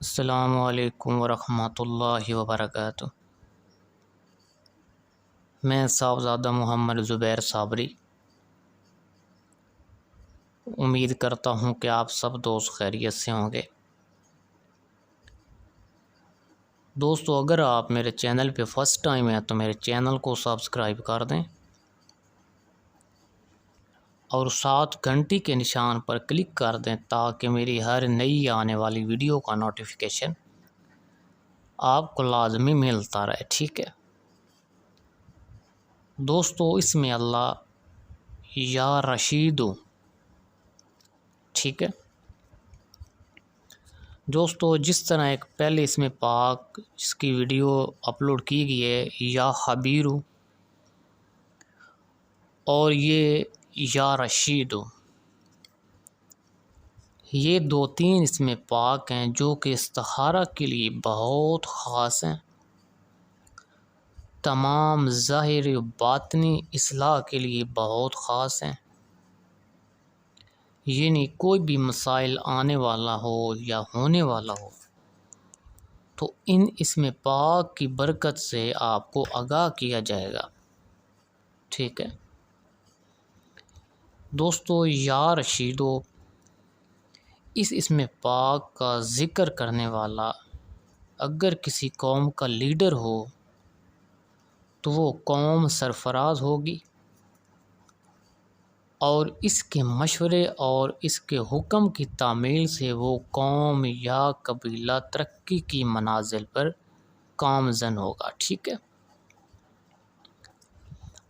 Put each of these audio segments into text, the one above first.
السلام علیکم ورحمۃ اللہ وبرکاتہ۔ میں صاحبزادہ محمد زبیر صابری امید کرتا ہوں کہ آپ سب دوست خیریت سے ہوں گے۔ دوستو، اگر آپ میرے چینل پہ فرسٹ ٹائم ہیں تو میرے چینل کو سبسکرائب کر دیں اور ساتھ گھنٹی کے نشان پر کلک کر دیں تاکہ میری ہر نئی آنے والی ویڈیو کا نوٹیفیکیشن آپ کو لازمی ملتا رہے، ٹھیک ہے دوستو۔ اس میں اللہ یا رشیدو، ٹھیک ہے دوستو۔ جس طرح ایک پہلے اس میں پاک جس کی ویڈیو اپلوڈ کی گئی ہے یا خبیرو، اور یہ یا رشیدو، یہ دو تین اس میں پاک ہیں جو کہ استخارہ کے لیے بہت خاص ہیں، تمام ظاہری و باطنی اصلاح کے لیے بہت خاص ہیں۔ یعنی کوئی بھی مسائل آنے والا ہو یا ہونے والا ہو تو ان اسم پاک کی برکت سے آپ کو آگاہ کیا جائے گا، ٹھیک ہے دوستو۔ یا رشیدو، اس اسم پاک کا ذکر کرنے والا اگر کسی قوم کا لیڈر ہو تو وہ قوم سرفراز ہوگی، اور اس کے مشورے اور اس کے حکم کی تعمیل سے وہ قوم یا قبیلہ ترقی کی منازل پر گامزن ہوگا، ٹھیک ہے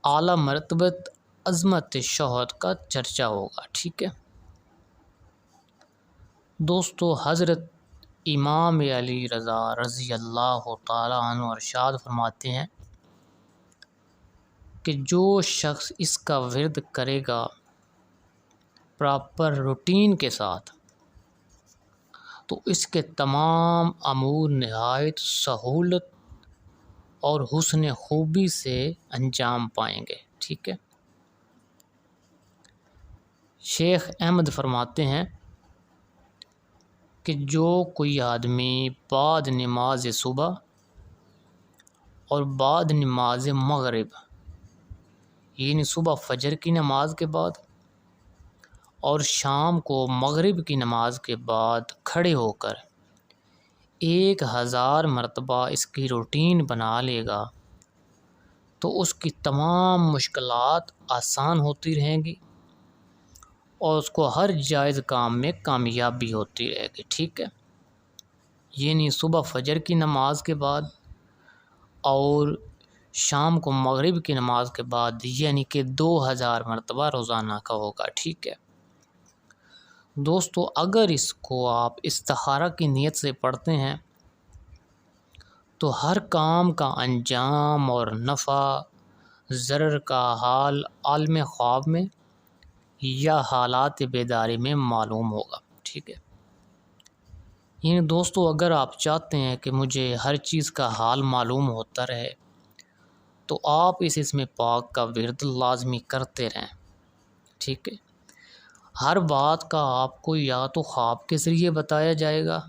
اعلیٰ مرتبت عظمت شہرت کا چرچا ہوگا، ٹھیک ہے دوستو۔ حضرت امام علی رضا رضی اللہ تعالیٰ عنہ ارشاد فرماتے ہیں کہ جو شخص اس کا ورد کرے گا پراپر روٹین کے ساتھ تو اس کے تمام امور نہایت سہولت اور حسن خوبی سے انجام پائیں گے، ٹھیک ہے شیخ احمد فرماتے ہیں کہ جو کوئی آدمی بعد نماز صبح اور بعد نماز مغرب، یعنی صبح فجر کی نماز کے بعد اور شام کو مغرب کی نماز کے بعد کھڑے ہو کر 1000 مرتبہ اس کی روٹین بنا لے گا تو اس کی تمام مشکلات آسان ہوتی رہیں گی اور اس کو ہر جائز کام میں کامیابی ہوتی رہے گی، ٹھیک ہے یعنی صبح فجر کی نماز کے بعد اور شام کو مغرب کی نماز کے بعد، یعنی کہ 2000 مرتبہ روزانہ کا ہوگا، ٹھیک ہے دوستو۔ اگر اس کو آپ استخارہ کی نیت سے پڑھتے ہیں تو ہر کام کا انجام اور نفع ضرر کا حال عالم خواب میں یا حالات بیداری میں معلوم ہوگا، ٹھیک ہے یعنی دوستو اگر آپ چاہتے ہیں کہ مجھے ہر چیز کا حال معلوم ہوتا رہے تو آپ اس اسم پاک کا ورد لازمی کرتے رہیں، ٹھیک ہے ہر بات کا آپ کو یا تو خواب کے ذریعے بتایا جائے گا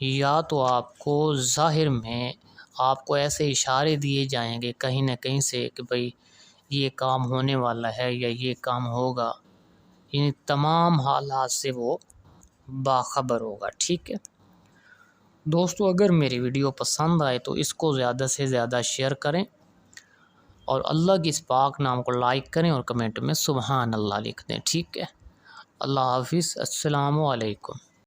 یا تو آپ کو ظاہر میں آپ کو ایسے اشارے دیے جائیں گے کہیں نہ کہیں سے کہ بھئی یہ کام ہونے والا ہے یا یہ کام ہوگا، یعنی تمام حالات سے وہ باخبر ہوگا، ٹھیک ہے دوستو۔ اگر میری ویڈیو پسند آئے تو اس کو زیادہ سے زیادہ شیئر کریں اور اللہ کی اس پاک نام کو لائک کریں اور کمنٹ میں سبحان اللہ لکھ دیں، ٹھیک ہے اللہ حافظ، السلام علیکم۔